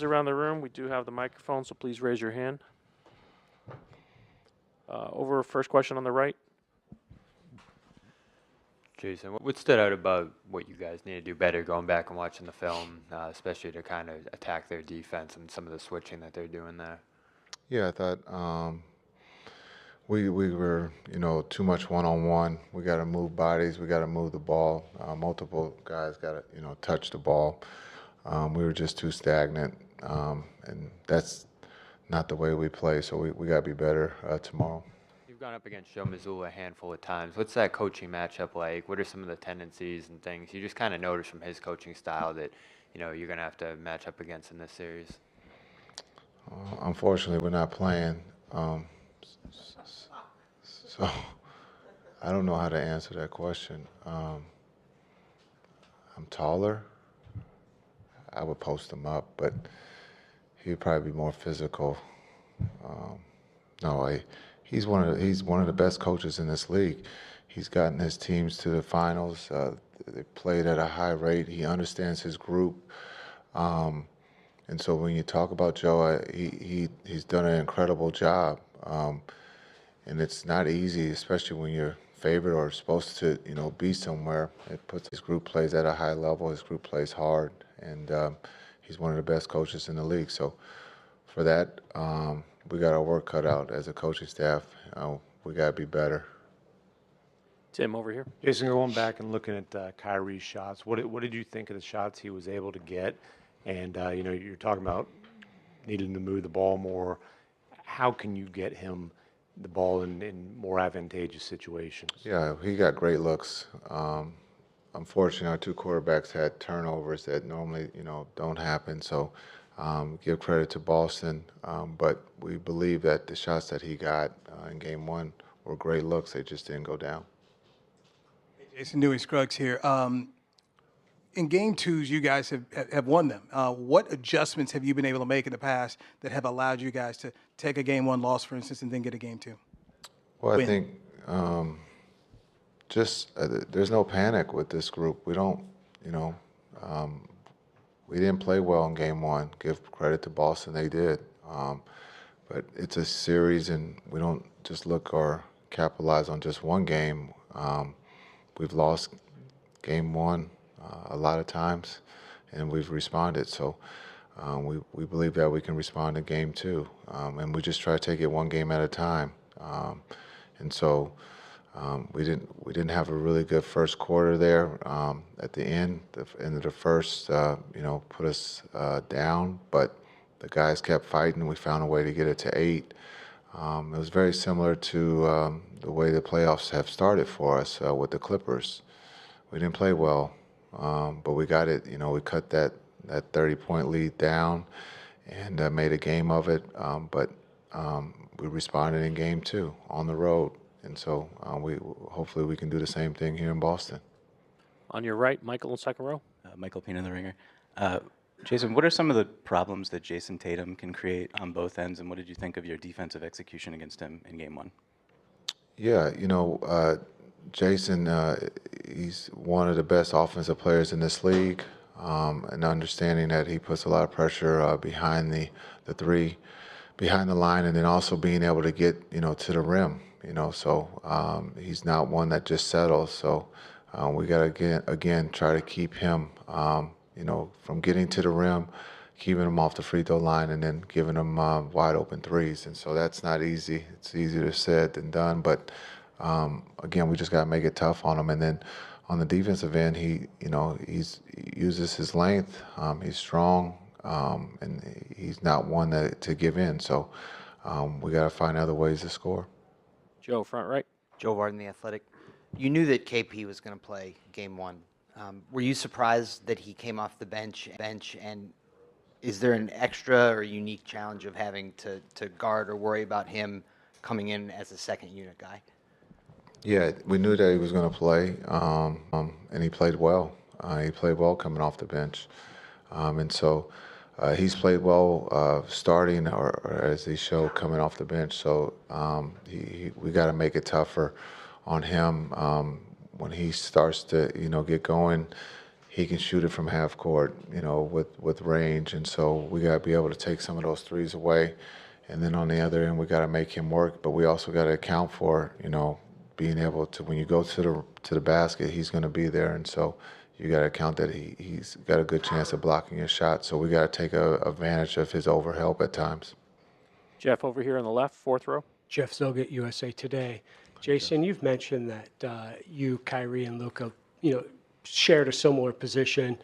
Around the room, we do have the microphone, so please raise your hand. Over first question on the right. Jason, what stood out about what you guys need to do better going back and watching the film, especially to kind of attack their defense and some of the switching that they're doing there? Yeah, I thought we were, too much one-on-one. We got to move bodies. We got to move the ball. Multiple guys got to, touch the ball. We were just too stagnant, and that's not the way we play. So we got to be better tomorrow. You've gone up against Joe Mazzulla a handful of times. What's that coaching matchup like? What are some of the tendencies and things you just kind of notice from his coaching style that you're going to have to match up against in this series? Unfortunately, we're not playing. So I don't know how to answer that question. I'm taller. I would post him up, but he'd probably be more physical. He's one of the best coaches in this league. He's gotten his teams to the finals. They played at a high rate. He understands his group. And so when you talk about Joe, he's done an incredible job. And it's not easy, especially when you're favored or supposed to, be somewhere. It puts his group plays at a high level. His group plays hard, and he's one of the best coaches in the league. So for that, we got our work cut out as a coaching staff. We got to be better. Tim, over here. Jason, going back and looking at Kyrie's shots, what did you think of the shots he was able to get? And, you're talking about needing to move the ball more. How can you get him the ball in more advantageous situations? Yeah, he got great looks. Unfortunately, our two quarterbacks had turnovers that normally, don't happen. So give credit to Boston. But we believe that the shots that he got in game one were great looks. They just didn't go down. Hey, Jason Dewey Scruggs here. In game twos, you guys have won them. What adjustments have you been able to make in the past that have allowed you guys to take a game one loss, for instance, and then get a game two? Well, Win. I think there's no panic with this group. We don't, we didn't play well in game one. Give credit to Boston, they did. But it's a series, and we don't just look or capitalize on just one game. We've lost game one a lot of times, and we've responded. So we believe that we can respond to game two, and we just try to take it one game at a time. And so we didn't have a really good first quarter there. At the end of the first, put us down, but the guys kept fighting. We found a way to get it to 8. It was very similar to the way the playoffs have started for us with the Clippers. We didn't play well. But we got it, we cut that 30-point lead down and made a game of it. But we responded in game two on the road. And so hopefully we can do the same thing here in Boston. On your right, Michael in second row. Michael Pina, The Ringer. Jason, what are some of the problems that Jason Tatum can create on both ends, and what did you think of your defensive execution against him in game one? Yeah, Jason, he's one of the best offensive players in this league, and understanding that he puts a lot of pressure behind the three, behind the line, and then also being able to get, to the rim, so he's not one that just settles. So we got to, again, try to keep him, from getting to the rim, keeping him off the free throw line, and then giving him wide open threes. And so that's not easy. It's easier said than done, but again, we just got to make it tough on him. And then on the defensive end, he uses his length. He's strong, and he's not one to give in. So we got to find other ways to score. Joe, front right. Joe Varden, The Athletic. You knew that KP was going to play game one. Were you surprised that he came off the bench? And is there an extra or unique challenge of having to guard or worry about him coming in as a second unit guy? Yeah, we knew that he was going to play, and he played well. He played well coming off the bench. And so he's played well starting or as he showed coming off the bench. So we got to make it tougher on him. When he starts to, get going, he can shoot it from half court, with range. And so we got to be able to take some of those threes away. And then on the other end, we got to make him work. But we also got to account for, being able to, when you go to the basket, he's going to be there. And so you got to account that he's got a good chance of blocking your shot. So we got to take advantage of his overhelp at times. Jeff over here on the left, fourth row. Jeff Zogett, USA Today. Jason, you've mentioned that you, Kyrie, and Luka, shared a similar position.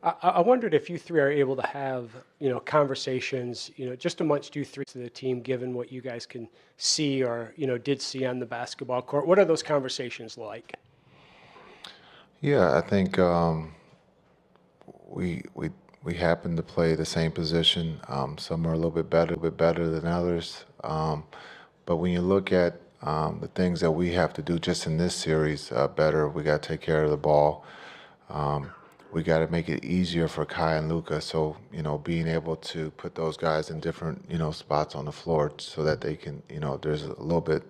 I wondered if you three are able to have, conversations, just amongst you three to the team, given what you guys can see or, did see on the basketball court. What are those conversations like? Yeah, I think we happen to play the same position. Some are a little bit better than others. But when you look at the things that we have to do just in this series better, we got to take care of the ball. We got to make it easier for Kai and Luka. So, being able to put those guys in different, spots on the floor so that they can, there's a little bit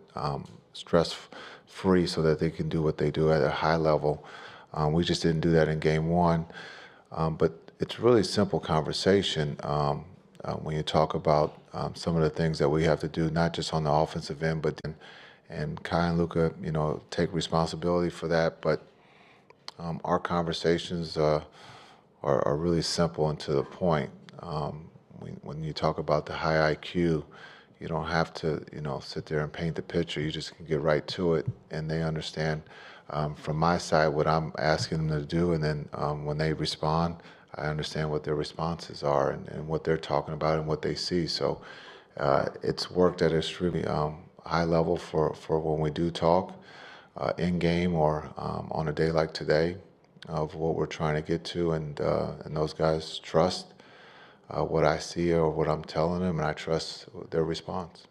stress-free so that they can do what they do at a high level. We just didn't do that in game one. But it's really simple conversation when you talk about some of the things that we have to do, not just on the offensive end, but and Kai and Luka, take responsibility for that. But our conversations are really simple and to the point. When you talk about the high IQ, you don't have to, sit there and paint the picture. You just can get right to it, and they understand from my side what I'm asking them to do, and then when they respond, I understand what their responses are and what they're talking about and what they see. So it's worked at a extremely high level for when we do talk in game or on a day like today of what we're trying to get to, and those guys trust what I see or what I'm telling them, and I trust their response.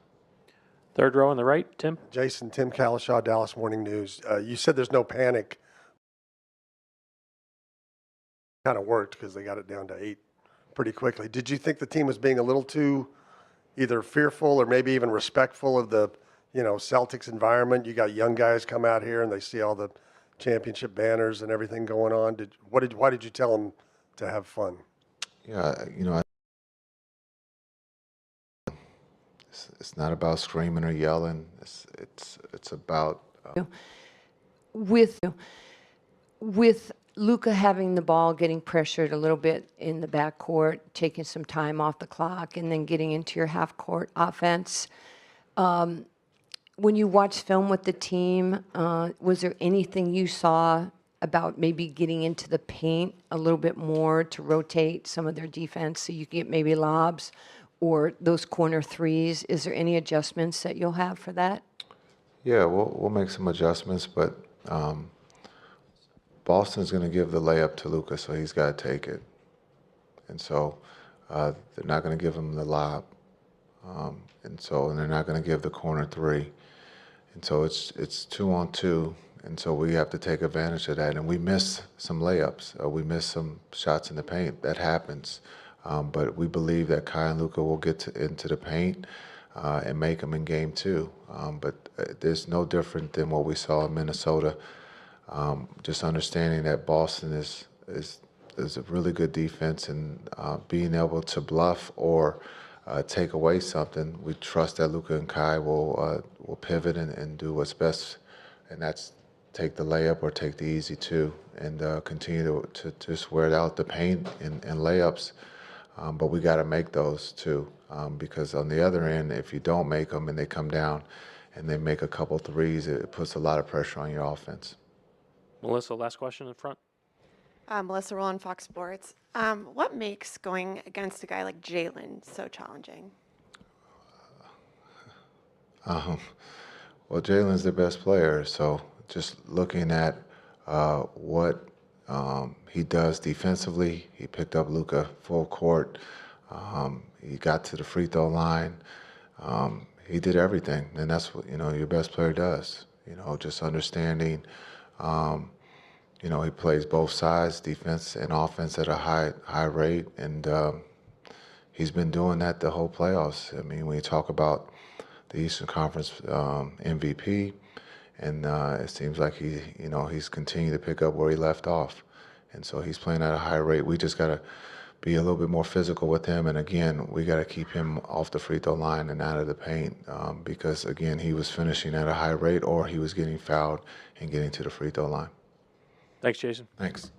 Third row on the right, Tim. Jason, Tim Kalishaw, Dallas Morning News. You said there's no panic. Kind of worked because they got it down to 8 pretty quickly. Did you think the team was being a little too either fearful or maybe even respectful of the, Celtics environment? You got young guys come out here and they see all the championship banners and everything going on. Why did you tell them to have fun? Yeah, it's not about screaming or yelling. It's about with Luka having the ball, getting pressured a little bit in the backcourt, taking some time off the clock, and then getting into your half-court offense. When you watch film with the team, was there anything you saw about maybe getting into the paint a little bit more to rotate some of their defense so you get maybe lobs or those corner threes? Is there any adjustments that you'll have for that? Yeah, we'll make some adjustments, but Boston's going to give the layup to Luka, so he's got to take it. And so they're not going to give him the lob. And they're not going to give the corner three. And so it's 2-on-2, and so we have to take advantage of that. And we miss some layups. We miss some shots in the paint. That happens. But we believe that Kai and Luka will get into the paint and make them in game 2. But there's no different than what we saw in Minnesota. Just understanding that Boston is a really good defense, and being able to bluff or take away something, we trust that Luka and Kai will pivot and do what's best, and that's take the layup or take the easy 2 and continue to just wear out the paint and layups. But we got to make those too, because on the other end, if you don't make them and they come down and they make a couple threes, it puts a lot of pressure on your offense. Melissa, last question in front. Melissa Rowland, Fox Sports. What makes going against a guy like Jaylen so challenging? Well, Jaylen's their best player, so just looking at what he does defensively, he picked up Luka full court. He got to the free throw line. He did everything, and that's what your best player does. Just understanding. He plays both sides, defense and offense, at a high rate, and he's been doing that the whole playoffs. I mean, when you talk about the Eastern Conference MVP, and it seems like he's continued to pick up where he left off, and so he's playing at a high rate. We just got to be a little bit more physical with him, and again, we got to keep him off the free throw line and out of the paint because, again, he was finishing at a high rate or he was getting fouled and getting to the free throw line. Thanks, Jason. Thanks.